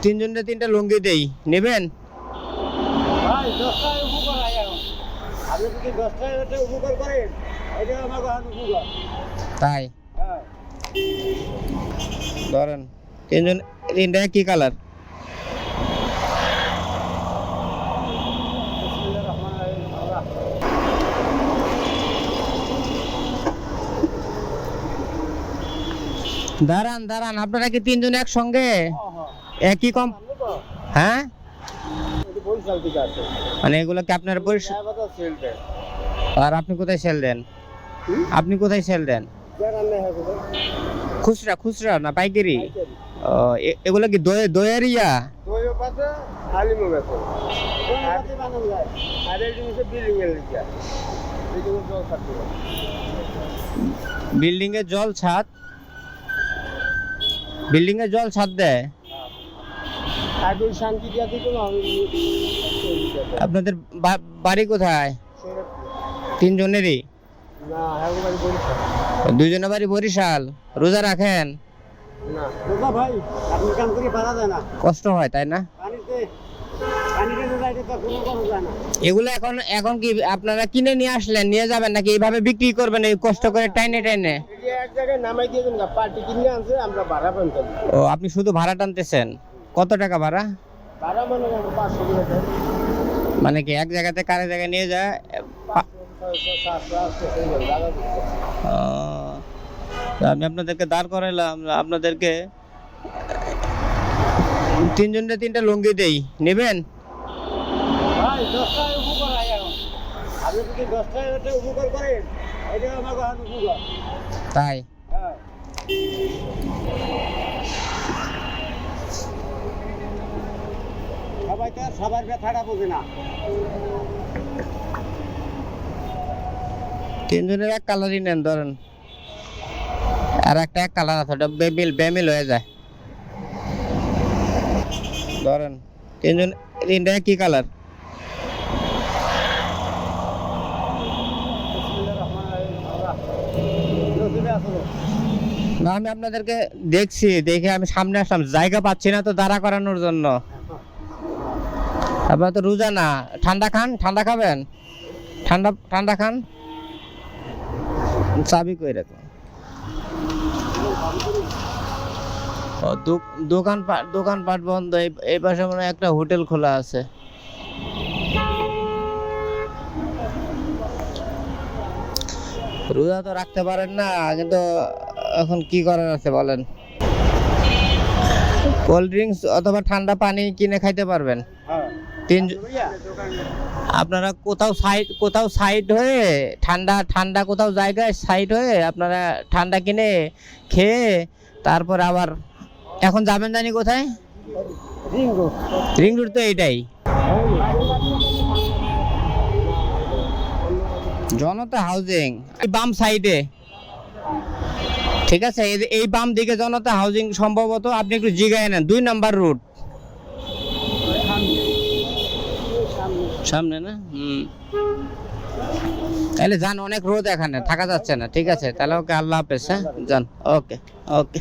তিনজনে তিনটা লুঙ্গি দেই, নেবেন? ভাই 10টায় উপকার হয় এখন। আপনি যদি 10টায় এটা উপকার করেন, এটা আমার উপকার। তাই হ্যাঁ। ধরেন তিনজন, তিনটা কি কালার? বিসমিল্লাহির রহমানির রহিম। আল্লাহ। দাঁড়ান দাঁড়ান, আপনারা কি তিনজন একসঙ্গে একই কম? হ্যাঁ, এটা বরিশাল থেকে আসে। মানে এগুলো কি আপনার ড্রাইভারটা সেল দেয়। আর আপনি কোথায় সেল দেন? আপনি কোথায় সেল দেন? জানান না হবে। খুচরা খুচরা না পাইকারি? পাইকারি। ও, এগুলো কি দইয়ের ইয়া? দইও পাতা, হালিমও বেচে। কোনটাতে বানানো যায়? আর এই জিনিসে বিল্ডিং এর লিখা। এই জিনিস জল থাকবে। বিল্ডিং এর জল ছাদ, বিল্ডিং এর জল ছাদ দেয়? আগে শান্তি দিয়া দিত না আমি আপনাদের বাড়ি কোথায়? তিনজনেরই? না একবারে বরিশাল। দুজনের বাড়ি বরিশাল। রোজা রাখেন? না দাদা ভাই আপনি কাম করে পারা যায় না। কষ্ট হয় তাই না? পানিতে তো যাইতে তো কোনো করা যায় না। এগুলো এখন এখন কি আপনারা কিনে নিয়ে আসলেন, নিয়ে যাবেন নাকি এইভাবে বিক্রি করবেন এই কষ্ট করে টাইনে টাইনে? এই যে এক জায়গায় নামাই দিয়ে দেন পার্টি কিনে আনছে আমরা ভাড়া পান করি। ও, আপনি শুধু ভাড়া টানতেছেন? কত টাকা ভাড়া? ভাড়া মানে 500 টাকা। মানে কি এক জায়গাতে কারে জায়গায় নিয়ে যায়? 700 ও, তো আমি আপনাদেরকে দাঁড় করাইলাম, আপনাদেরকে তিনজনে তিনটা লুঙ্গি দেই, নেবেন? ভাই 10টায় উপকার হয় এখন। আপনি যদি 10টায় এটা উপকার করেন, এটা আমার উপকার। তাই হ্যাঁ। সবাই তো আর সবার ব্যথাটা বোঝে না। তিনজনের এক কালারই নেন ধরেন, আর একটা এক কালার আছে, ওটা বেমিল হয়ে যায়। ধরেন তিনজন, তিনটা কি কালার? বিসমিল্লাহির রহমানির রহিম। আল্লাহ। নসিবে আসলো। না, আমি আপনাদেরকে দেখছি, দেখে আমি সামনে আসলাম, জায়গা পাচ্ছি না তো দাঁড়া করানোর জন্য। আপনারা তো রোজা না, ঠান্ডা খান, ঠান্ডা খাবেন? ঠান্ডা ঠান্ডা খান। চাবি কই রাখো? ও, দোকানপাট বন্ধ। এই পাশে মনে হয় একটা হোটেল খোলা আছে। রোজা তো রাখতে পারেন না, কিন্তু এখন কি করার আছে বলেন? কোল্ড ড্রিঙ্কস অথবা ঠান্ডা পানি কিনে খাইতে পারবেন। হ্যাঁ। তিন ভাইয়া আপনারা কোথাও সাইড হয়ে ঠান্ডা কোথাও জায়গায় সাইড হয়ে আপনারা ঠান্ডা কিনে খেয়ে তারপর আবার এখন যাবেন জানি কোথায়? রিঙ্গো। রিং রোড তো এইটাই, জনতা হাউজিং এই বাম সাইডে। ঠিক আছে, এই বাম দিকে জনতা হাউজিং সম্ভবত। আপনি একটু জিগায় নেন, 2 নাম্বার রুট সামনে না? তাহলে যান, অনেক রোদ এখানে থাকা যাচ্ছে না। ঠিক আছে তাহলে, ওকে, আল্লাহ হাফেজ। হ্যাঁ যান, ওকে ওকে।